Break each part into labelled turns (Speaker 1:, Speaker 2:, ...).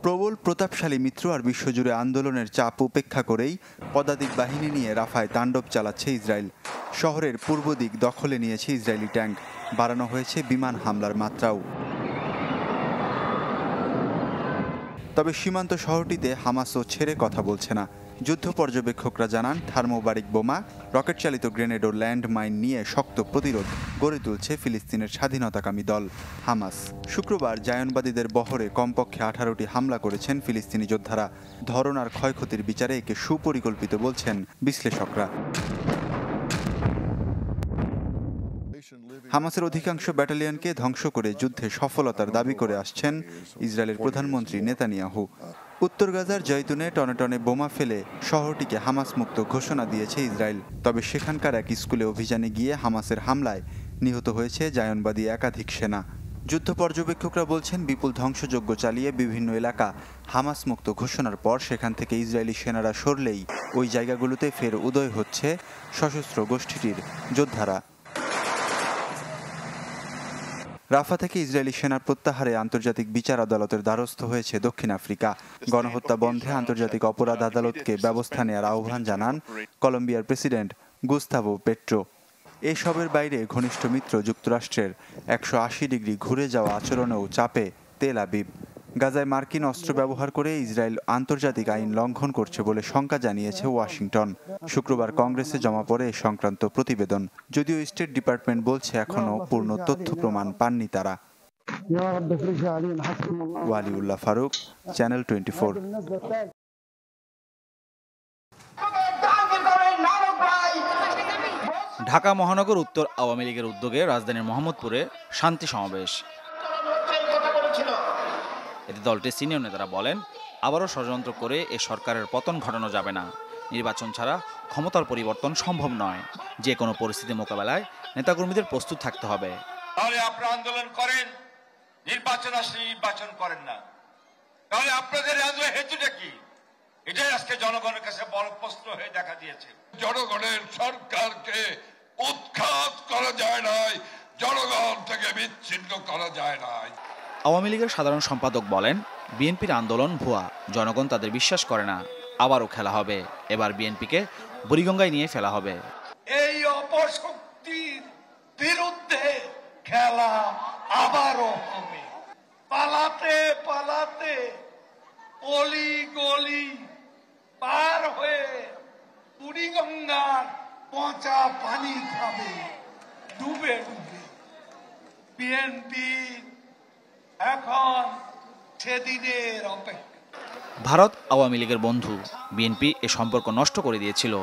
Speaker 1: প্রবল প্রতাপশালী মিত্র আর বিশ্বজুড়ে আন্দোলনের চাপ উপেক্ষা করেই পদাতিক বাহিনী নিয়ে রাফায় তাণ্ডব চালাচ্ছে ইসরায়েল। শহরের পূর্ব দিক দখলে নিয়েছে ইসরায়েলি ট্যাঙ্ক, বাড়ানো হয়েছে বিমান হামলার মাত্রাও। তবে সীমান্ত শহরটিতে হামাসও ছেড়ে কথা বলছে না। যুদ্ধ পর্যবেক্ষকরা জানান, থার্মোবারিক বোমা, রকেট চালিত গ্রেনেড ও ল্যান্ড মাইন নিয়ে শক্ত প্রতিরোধ গড়ে তুলছে ফিলিস্তিনের স্বাধীনতাকামী দল হামাস। শুক্রবার জায়নবাদীদের বহরে কমপক্ষে 18টি হামলা করেছেন ফিলিস্তিনি যোদ্ধারা। ধরন আর ক্ষয়ক্ষতির বিচারে একে সুপরিকল্পিত বলছেন বিশ্লেষকরা। হামাসের অধিকাংশ ব্যাটালিয়নকে ধ্বংস করে যুদ্ধে সফলতার দাবি করে আসছেন ইসরায়েলের প্রধানমন্ত্রী নেতানিয়াহু। উত্তর গাজার জৈতুনে টনে টনে বোমা ফেলে শহরটিকে হামাস মুক্ত ঘোষণা দিয়েছে ইসরায়েল। তবে সেখানকার এক স্কুলে অভিযানে গিয়ে হামাসের হামলায় নিহত হয়েছে জায়নবাদী একাধিক সেনা। যুদ্ধ পর্যবেক্ষকরা বলছেন, বিপুল ধ্বংসযজ্ঞ চালিয়ে বিভিন্ন এলাকা হামাস মুক্ত ঘোষণার পর সেখান থেকে ইসরায়েলি সেনারা সরলেই ওই জায়গাগুলোতে ফের উদয় হচ্ছে সশস্ত্র গোষ্ঠীটির যোদ্ধারা। রাফা থেকে ইসরায়েলি সেনার প্রত্যাহারে আন্তর্জাতিক বিচার আদালতের দ্বারস্থ হয়েছে দক্ষিণ আফ্রিকা। গণহত্যা বন্ধে আন্তর্জাতিক অপরাধ আদালতকে ব্যবস্থা নেওয়ার আহ্বান জানান কলম্বিয়ার প্রেসিডেন্ট গুস্তাভো পেট্রো। এসবের বাইরে ঘনিষ্ঠ মিত্র যুক্তরাষ্ট্রের 180 ডিগ্রি ঘুরে যাওয়া আচরণেও চাপে তেল আবিব। গাজায় মার্কিন অস্ত্র ব্যবহার করে ইসরায়েল আন্তর্জাতিক আইন লঙ্ঘন করছে বলে শঙ্কা জানিয়েছে ওয়াশিংটন। শুক্রবার কংগ্রেসে জমা পড়ে এ সংক্রান্ত প্রতিবেদন। যদিও স্টেট ডিপার্টমেন্ট বলছে এখনও পূর্ণ তথ্য প্রমাণ পাননি তারা। ওয়ালিউল্লাহ ফারুক, চ্যানেল 24।
Speaker 2: ঢাকা মহানগর উত্তর আওয়ামী লীগের উদ্যোগে রাজধানীর মোহাম্মদপুরে শান্তি সমাবেশ। এতে দলটির সিনিয়র নেতারা বলেন, আবারও ষড়যন্ত্র করে এ সরকারের পতন ঘটানো যাবে না। নির্বাচন ছাড়া ক্ষমতার পরিবর্তন সম্ভব নয়। যে কোনো পরিস্থিতি মোকাবেলায় নেতাকর্মীদের প্রস্তুত থাকতে হবে।
Speaker 3: তাহলে আপনারা আন্দোলন করেন, নির্বাচন আসলে নির্বাচন করেন না, তাহলে আপনাদের হেতুটা কি? এটাই আজকে জনগণের কাছে বড় প্রশ্ন হয়ে দেখা দিয়েছে। জনগণের সরকারকে উৎখাত করা যায় নাই, জনগণ থেকে বিচ্ছিন্ন করা যায় নাই।
Speaker 2: আওয়ামী লীগের সাধারণ সম্পাদক বলেন, বিএনপির আন্দোলন ভুয়া, জনগণ তাদের বিশ্বাস করে না। আবারও খেলা হবে, এবার বিএনপিকে বুড়িগঙ্গায় নিয়ে ফেলা হবে।
Speaker 3: এই অপশক্তির বিরুদ্ধে খেলা আবারও হবে। পালাতে পালাতে অলি গলি পার হয়ে বুড়িগঙ্গার পচা পানি খাবে ডুবে ডুবে। বিএনপি এখন সেদিনের অপেক্ষা।
Speaker 2: ভারত আওয়ামী লীগের বন্ধু, বিএনপি এ সম্পর্ক নষ্ট করে দিয়েছিল।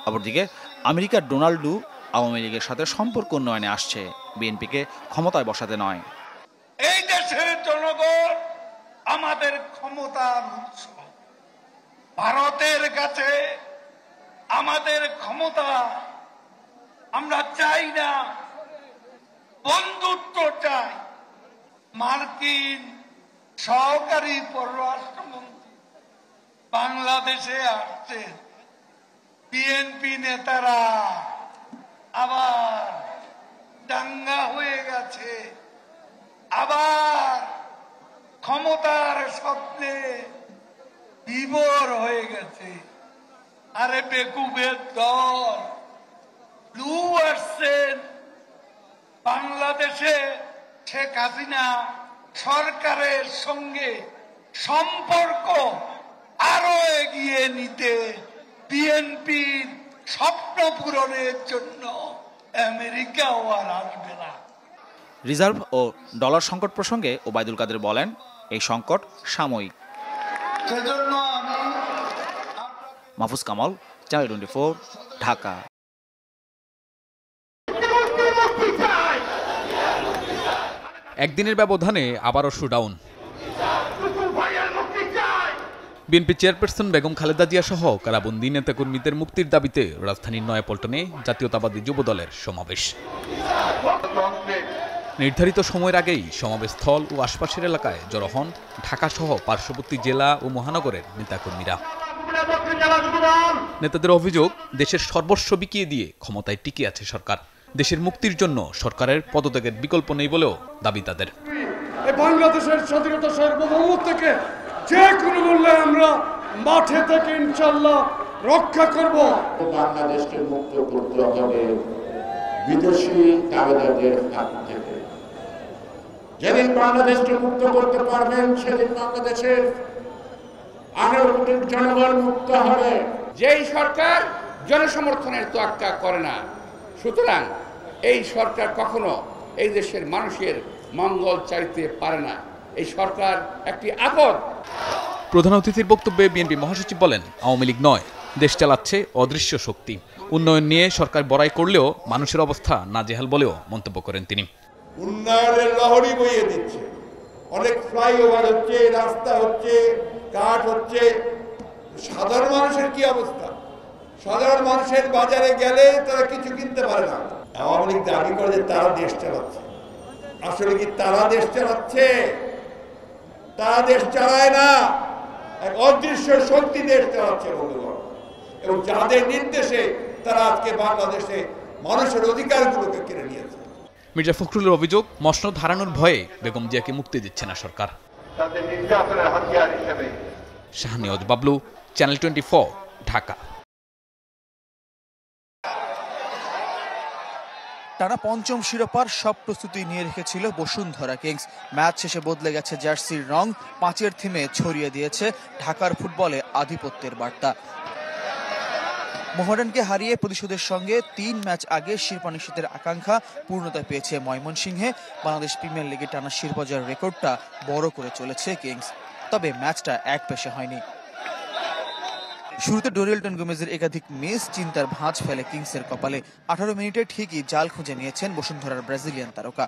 Speaker 2: অপরদিকে আমেরিকার ডোনাল্ডু আওয়ামী লীগের সাথে সম্পর্ক উন্নয়নে আসছে, বিএনপিকে ক্ষমতায় বসাতে নয়।
Speaker 3: এই দেশের জনগণ আমাদের ক্ষমতার উৎস। ভারতের কাছে আমাদের ক্ষমতা আমরা চাই না, বন্ধুত্ব চাই। মার্কিন সহকারী পররাষ্ট্রমন্ত্রী বাংলাদেশে আসছে, বিএনপি নেতারা আবার দাঙ্গা হয়ে গেছে, আবার ক্ষমতার স্বপ্নে বিভোর হয়ে গেছে। আরে বেকুবের দল লু আসছেন বাংলাদেশে। শেখ হাসিনা সরকারের সঙ্গে সম্পর্ক আরো এগিয়ে নিতে বিএনপির স্বপ্ন পূরণের জন্য আমেরিকাও আর আসবে না।
Speaker 2: রিজার্ভ ও ডলার সংকট প্রসঙ্গে ওবায়দুল কাদের বলেন, এই সংকট সাময়িক।
Speaker 3: সেজন্য আমি
Speaker 2: মাহফুজ কামাল, চ্যানেল 24, ঢাকা।
Speaker 4: একদিনের ব্যবধানে আবারও showdown. BNP chairperson Begum Khaleda Zia সহ কারাবন্দী নেতাকর্মীদের মুক্তির দাবিতে রাজধানীর নয়াপল্টনে জাতীয়তাবাদী যুবদলের সমাবেশ। নির্ধারিত সময়ের আগেই সমাবেশস্থল ও আশপাশের এলাকায় জড়ো হন ঢাকা সহ পার্শ্ববর্তী জেলা ও মহানগরের নেতাকর্মীরা। নেতাদের অভিযোগ, দেশের সর্বস্ব বিকিয়ে দিয়ে ক্ষমতায় টিকে আছে সরকার। দেশের মুক্তির জন্য সরকারের পদত্যাগের বিকল্প নেই বলেও দাবি তাদের।
Speaker 5: বাংলাদেশের স্বাধীনতা সার্বভৌমত্ব থেকে যে কোনো মূল্যে আমরা মাঠে থেকে ইনশাল্লাহ রক্ষা করব।
Speaker 6: বাংলাদেশকে মুক্ত করতে হবে বিদেশি দাবিদারদের হাত থেকে। যেদিন বাংলাদেশকে মুক্ত করতে পারবেন সেদিন বাংলাদেশের 18 কোটি জনগণ মুক্ত হবে।
Speaker 7: যেই সরকার জনসমর্থনের তোয়াক্কা করে না, সুতরাং এই সরকার কখনো এই দেশের মানুষের মঙ্গল চাইতে পারে না। এই সরকার একটি আপদ।
Speaker 4: প্রধান অতিথির বক্তব্যে বিএনপি মহাসচিব বলেন, আওয়ামী লীগ নয়, দেশ চালাচ্ছে অদৃশ্য শক্তি। উন্নয়ন নিয়ে সরকার বড়াই করলেও মানুষের অবস্থা নাজেহাল বলেও মন্তব্য করেন তিনি।
Speaker 6: উন্নয়নের লহরী বইয়ে দিচ্ছে, অনেক ফ্লাইওভার হচ্ছে, রাস্তা হচ্ছে, কাঠ হচ্ছে। সাধারণ মানুষের কি অবস্থা? সাধারণ মানুষের বাজারে গেলে তারা কিছু কিনতে পারে না। আওয়ামী লীগ দাবি করে যে তারা দেশ চালাচ্ছে। আসলে কি তারা দেশ চালাচ্ছে? তারা দেশ চালায় না, এক অদৃশ্য শক্তি দেশ চালাচ্ছে বন্ধুগণ। এবং যাদের নির্দেশে তারা আজকে বাংলাদেশে মানুষের অধিকারগুলোকে কেড়ে নিয়েছে।
Speaker 4: মির্জা ফখরুলের অভিযোগ, মসনদ হারানোর ভয়ে বেগম জিয়াকে মুক্তি দিচ্ছে না সরকার।
Speaker 6: তাদের নির্যাতনের হাতিয়ার হিসেবে।
Speaker 4: শাহনিয়াজ বাবলু, চ্যানেল 24, ঢাকা।
Speaker 8: টানা পঞ্চম শিরোপার সব প্রস্তুতি নিয়ে রেখেছিল বসুন্ধরা কিংস। ম্যাচ শেষে বদলে গেছে জার্সির রং, 5-এর থিমে ছড়িয়ে দিয়েছে ঢাকার ফুটবলে আধিপত্যের বার্তা। মোহামেডানকে হারিয়ে প্রতিশোধের সঙ্গে 3 ম্যাচ আগে শিরোপা নিশ্চিতের আকাঙ্ক্ষা পূর্ণতা পেয়েছে ময়মনসিংহে। বাংলাদেশ প্রিমিয়ার লিগে টানা শিরোপা জয়ের রেকর্ডটা বড় করে চলেছে কিংস। তবে ম্যাচটা এক পেশে হয়নি। শুরুতে ডোরিয়েলটন গোমেজের একাধিক মিস চিন্তার ভাঁজ ফেলে কিংসের কপালে। 18 মিনিটে ঠিকই জাল খুঁজে নিয়েছেন বসুন্ধরার ব্রাজিলিয়ান তারকা।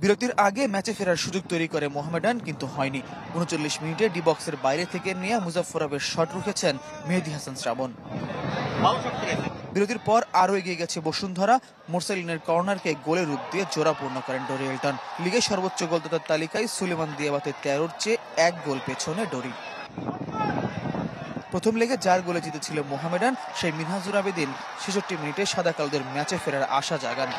Speaker 8: বিরতির আগে ম্যাচে ফেরার সুযোগ তৈরি করে মোহামেডান, কিন্তু হয়নি। 39 মিনিটে ডি বক্সের বাইরে থেকে নিয়ে মুজাফফরাবের শট রুখেছেন মেহেদী হাসান শ্রাবণ। বিরতির পর আরও এগিয়ে গেছে বসুন্ধরা। মোরসালিনের কর্নারকে গোলে রূপ দিয়ে জোড়া পূর্ণ করেন ডোরিয়েলটন। লিগের সর্বোচ্চ গোলদাতার তালিকায় সুলেমান দিয়াবাতে 13-র চেয়ে 1 গোল পেছনে ডোরি। প্রথম লেগে যার গোলে জিতেছিল মোহামেডান, সেই মিনহাজুর আবেদিন 66 মিনিটে সাদা কালোদের ম্যাচে ফেরার আশা জাগান।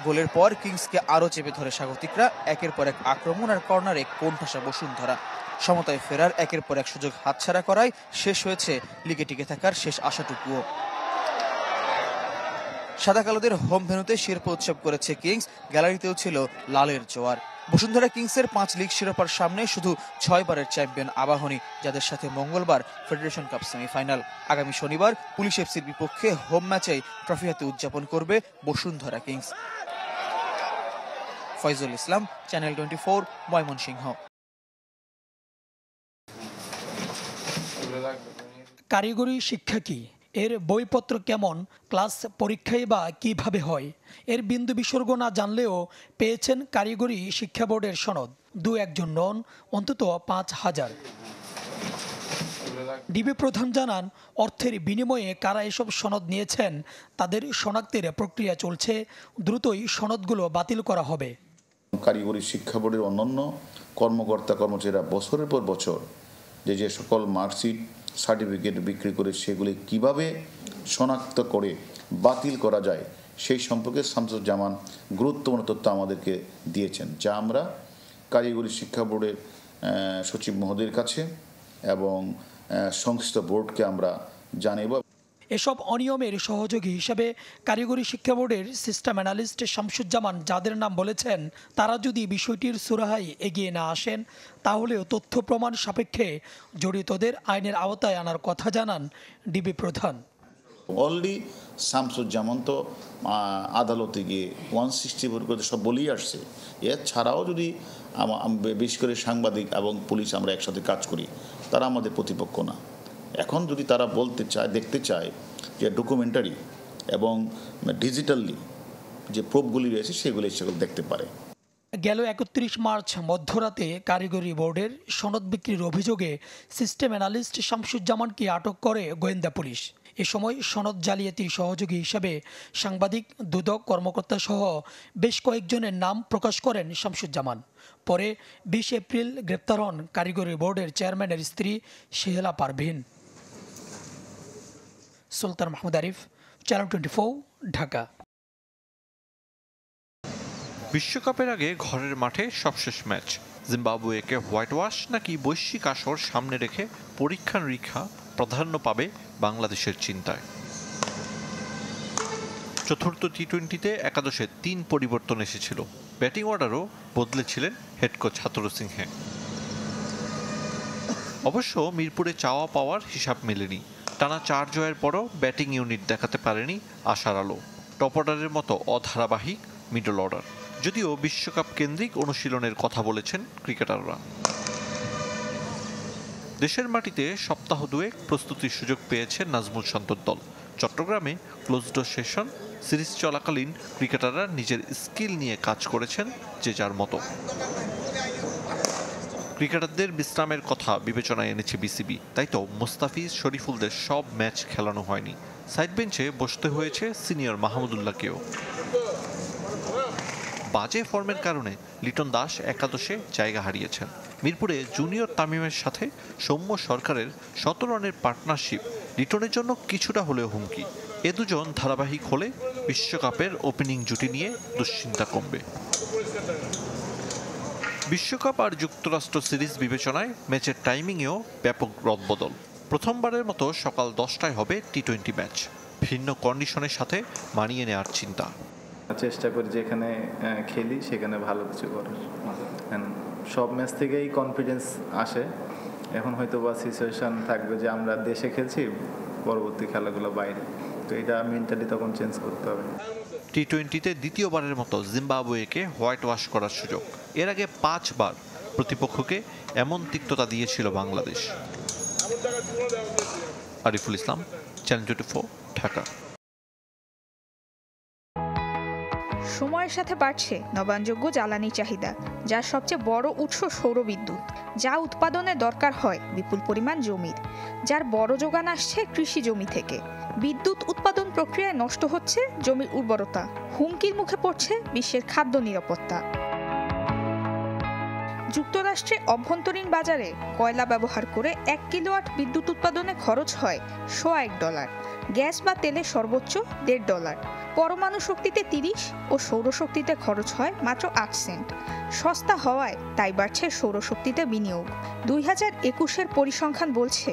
Speaker 8: গোলের পর কিংসকে আরও চেপে ধরে স্বাগতিকরা। একের পর এক আক্রমণ আর কর্নারে কোণঠাসা বসুন্ধরা। সমতায় ফেরার একের পর এক সুযোগ হাতছাড়া করায় শেষ হয়েছে লিগে টিকে থাকার শেষ আশাটুকুও। সাদা কালোদের হোম ভেন্যুতে শিরোপা উৎসব করেছে কিংস, গ্যালারিতেও ছিল লালের জোয়ার। বসুন্ধরা কিংসের 5 লিগ শিরোপার সামনে শুধু 6 বারের চ্যাম্পিয়ন আবাহনী, যাদের সাথে মঙ্গলবার ফেডারেশন কাপ সেমিফাইনাল। আগামী শনিবার পুলিশ এফসির বিপক্ষে হোম ম্যাচেই ট্রফি হাতে উদযাপন করবে বসুন্ধরা কিংস। ফয়জুল ইসলাম, চ্যানেল 24, ময়মনসিংহ।
Speaker 9: কারিগরি শিক্ষা কি, এর বইপত্র কেমন, ক্লাস পরীক্ষায় বা কিভাবে হয়, এর বিন্দু বিসর্গ না জানলেও পেয়েছেন কারিগরি শিক্ষা বোর্ডের সনদ। 2-1 জন নন, অন্তত 5000। ডিবি প্রধান জানান, অর্থের বিনিময়ে কারা এসব সনদ নিয়েছেন তাদের শনাক্তের প্রক্রিয়া চলছে। দ্রুতই সনদগুলো বাতিল করা হবে।
Speaker 10: কারিগরি শিক্ষা বোর্ডের অন্যান্য কর্মকর্তা কর্মচারীরা বছরের পর বছর যে সকল মার্কশিট সার্টিফিকেট বিক্রি করে সেগুলি কিভাবে শনাক্ত করে বাতিল করা যায় সেই সম্পর্কে শামসুজ্জামান গুরুত্বপূর্ণ তথ্য আমাদেরকে দিয়েছেন, যা আমরা কারিগরি শিক্ষা বোর্ডের সচিব মহোদয়ের কাছে এবং সংশ্লিষ্ট বোর্ডকে আমরা জানাব।
Speaker 9: এসব অনিয়মের সহযোগী হিসেবে কারিগরি শিক্ষা বোর্ডের সিস্টেম অ্যানালিস্ট শামসুজ্জামান যাদের নাম বলেছেন, তারা যদি বিষয়টির সুরাহায় এগিয়ে না আসেন তাহলেও তথ্য প্রমাণ সাপেক্ষে জড়িতদের আইনের আওতায় আনার কথা জানান ডিবি প্রধান।
Speaker 10: অলরেডি শামসুজ্জামান তো আদালতে গিয়ে 164 করে সব বলেই আসছে। এছাড়াও যদি বিশেষ করে সাংবাদিক এবং পুলিশ আমরা একসাথে কাজ করি, তারা আমাদের প্রতিপক্ষ না। এখন যদি তারা বলতে চায়, দেখতে চায় যে ডকুমেন্টারি এবং ডিজিটালি যে প্রুফগুলি রয়েছে সেগুলো দেখতে পারে।
Speaker 9: গেল 31 মার্চ মধ্যরাতে কারিগরি বোর্ডের সনদ বিক্রির অভিযোগে সিস্টেম অ্যানালিস্ট শামসুজ্জামানকে আটক করে গোয়েন্দা পুলিশ। এ সময় সনদ জালিয়াতির সহযোগী হিসেবে সাংবাদিক, দুদক কর্মকর্তা সহ বেশ কয়েকজনের নাম প্রকাশ করেন শামসুজ্জামান। পরে 20 এপ্রিল গ্রেপ্তার হন কারিগরি বোর্ডের চেয়ারম্যানের স্ত্রী শেহেলা পারভিন। সুলতান মাহমুদ আরিফ, চ্যানেল 24, ঢাকা।
Speaker 11: বিশ্বকাপের আগে ঘরের মাঠে সবশেষ ম্যাচ, জিম্বাবুয়েকে হোয়াইট ওয়াশ নাকি বৈশ্বিক আসর সামনে রেখে পরীক্ষা নিরীক্ষা প্রাধান্য পাবে বাংলাদেশের চিন্তায়। চতুর্থ টি-20তে একাদশে 3 পরিবর্তন এসেছিল। ব্যাটিং অর্ডারও বদলেছিলেন হেড কোচ হাথুরু সিংহে। অবশ্য মিরপুরে চাওয়া পাওয়ার হিসাব মেলেনি। টানা 4 জয়ের পরও ব্যাটিং ইউনিট দেখাতে পারেনি আশার আলো। টপ অর্ডারের মতো অধারাবাহিক মিডল অর্ডার। যদিও বিশ্বকাপ কেন্দ্রিক অনুশীলনের কথা বলেছেন ক্রিকেটাররা। দেশের মাটিতে সপ্তাহ দুয়েক প্রস্তুতির সুযোগ পেয়েছে নাজমুল শান্তর দল। চট্টগ্রামে ক্লোজ ডোর সেশন সিরিজ চলাকালীন ক্রিকেটাররা নিজের স্কিল নিয়ে কাজ করেছেন যে যার মতো। ক্রিকেটারদের বিশ্রামের কথা বিবেচনায় এনেছে বিসিবি, তাই তো মুস্তাফিজ শরীফুলদের সব ম্যাচ খেলানো হয়নি। সাইড বেঞ্চে বসতে হয়েছে সিনিয়র মাহমুদুল্লাহকেও। বাজে ফর্মের কারণে লিটন দাস একাদশে জায়গা হারিয়েছেন। মিরপুরে জুনিয়র তামিমের সাথে সৌম্য সরকারের 17 রানের পার্টনারশিপ লিটনের জন্য কিছুটা হলেও হুমকি। এ দুজন ধারাবাহিক হলে বিশ্বকাপের ওপেনিং জুটি নিয়ে দুশ্চিন্তা কমবে। বিশ্বকাপ আর যুক্তরাষ্ট্র সিরিজ বিবেচনায় ম্যাচের টাইমিংয়েও ব্যাপক রদবদল। প্রথমবারের মতো সকাল 10টায় হবে টি-20 ম্যাচ। ভিন্ন কন্ডিশনের সাথে মানিয়ে নেওয়ার চিন্তা।
Speaker 12: চেষ্টা করি যেখানে খেলি সেখানে ভালো কিছু করার। সব ম্যাচ থেকেই কনফিডেন্স আসে। এখন হয়তো বা সিচুয়েশন থাকবে যে আমরা দেশে খেলছি, পরবর্তী খেলাগুলো বাইরে, তো এটা মেন্টালি তখন চেঞ্জ করতে হবে।
Speaker 11: টি-20তে দ্বিতীয়বারের মতো জিম্বাবুয়েকে হোয়াইট ওয়াশ করার সুযোগ। এর আগে 5 বার প্রতিপক্ষকে এমন তিক্ততা দিয়েছিল বাংলাদেশ। আরিফুল ইসলাম, চ্যানেল 24, ঢাকা।
Speaker 13: সময়ের সাথে বাড়ছে নবায়নযোগ্য জ্বালানি চাহিদা, যার সবচেয়ে বড় উৎস সৌরবিদ্যুৎ, যা উৎপাদনে দরকার হয় বিপুল পরিমাণ জমির, যার বড় যোগান আসছে কৃষি জমি থেকে। বিদ্যুৎ উৎপাদন প্রক্রিয়ায় নষ্ট হচ্ছে জমির উর্বরতা, হুমকির মুখে পড়ছে বিশ্বের খাদ্য নিরাপত্তা। যুক্তরাষ্ট্রে অভ্যন্তরীণ বাজারে কয়লা ব্যবহার করে 1 কিলোওয়াট বিদ্যুৎ উৎপাদনে খরচ হয় $100, গ্যাস বা তেলে সর্বোচ্চ $1.5, পরমাণু শক্তিতে 30 ও সৌরশক্তিতে খরচ হয় মাত্র 8 সেন্ট। সস্তা হওয়ায় তাই বাড়ছে সৌরশক্তিতে বিনিয়োগ। 2021-এর পরিসংখ্যান বলছে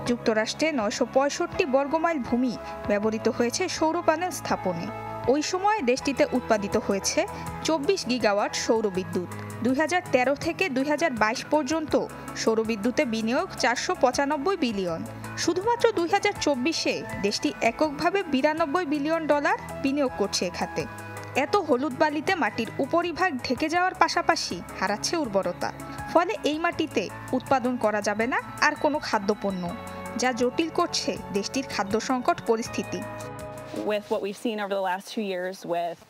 Speaker 13: যুক্তরাষ্ট্রে 965 বর্গমাইল ভূমি ব্যবহৃত হয়েছে সৌর প্যানেল স্থাপনে। ওই সময় দেশটিতে উৎপাদিত হয়েছে 24 গিগাওয়াট সৌরবিদ্যুৎ। 2013 থেকে 2022 পর্যন্ত সৌরবিদ্যুতে বিনিয়োগ $495 বিলিয়ন। শুধুমাত্র 2024-এ দেশটি এককভাবে $92 বিলিয়ন বিনিয়োগ করছে এ খাতে। এত হলুদ বালিতে মাটির উপরিভাগ ঢেকে যাওয়ার পাশাপাশি হারাচ্ছে উর্বরতা। ফলে এই মাটিতে উৎপাদন করা যাবে না আর কোনো খাদ্যপণ্য, যা জটিল করছে দেশটির খাদ্য সংকট পরিস্থিতি।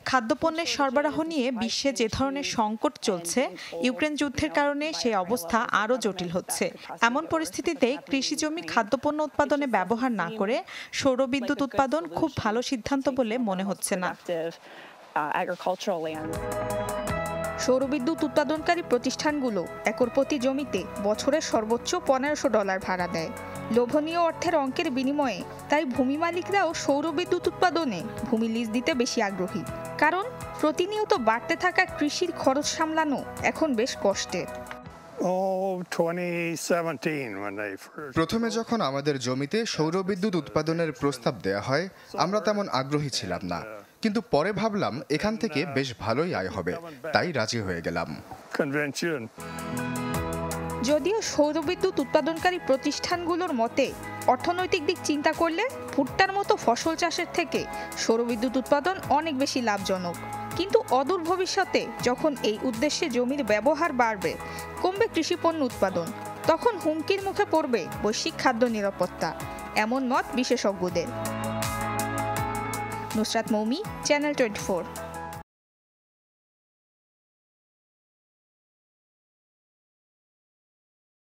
Speaker 14: খাদ্যপণ্যের সরবরাহ নিয়ে বিশ্বে যে ধরনের সংকট চলছে, ইউক্রেন যুদ্ধের কারণে সেই অবস্থা আরও জটিল হচ্ছে। এমন পরিস্থিতিতে কৃষি জমি খাদ্যপণ্য উৎপাদনে ব্যবহার না করে সৌরবিদ্যুৎ উৎপাদন খুব ভালো সিদ্ধান্ত বলে মনে হচ্ছে না।
Speaker 13: সৌরবিদ্যুৎ উৎপাদনকারী প্রতিষ্ঠানগুলো একর প্রতি জমিতে বছরে সর্বোচ্চ $1500 ভাড়া দেয়। লোভনীয় অর্থের অঙ্কের বিনিময়ে তাই ভূমি মালিকরাও সৌরবিদ্যুৎ উৎপাদনে ভূমি লিজ দিতে বেশি আগ্রহী, কারণ প্রতিনিয়ত বাড়তে থাকা কৃষির খরচ সামলানো এখন বেশ কষ্টের।
Speaker 15: প্রথমে যখন আমাদের জমিতে সৌরবিদ্যুৎ উৎপাদনের প্রস্তাব দেয়া হয়, আমরা তেমন আগ্রহী ছিলাম না, কিন্তু পরে ভাবলাম এখান থেকে বেশ ভালোই আয় হবে, তাই রাজি হয়ে গেলাম।
Speaker 13: যদিও সৌরবিদ্যুৎ উৎপাদনকারী প্রতিষ্ঠানগুলোর মতে অর্থনৈতিক দিক চিন্তা করলে ভুট্টার মতো ফসল চাষের থেকে সৌরবিদ্যুৎ উৎপাদন অনেক বেশি লাভজনক। কিন্তু অদূর ভবিষ্যতে যখন এই উদ্দেশ্যে জমির ব্যবহার বাড়বে, কমবে কৃষিপণ্য উৎপাদন, তখন হুমকির মুখে পড়বে বৈশ্বিক খাদ্য নিরাপত্তা, এমন মত বিশেষজ্ঞদের। নুসরাত মৌমি, চ্যানেল 24।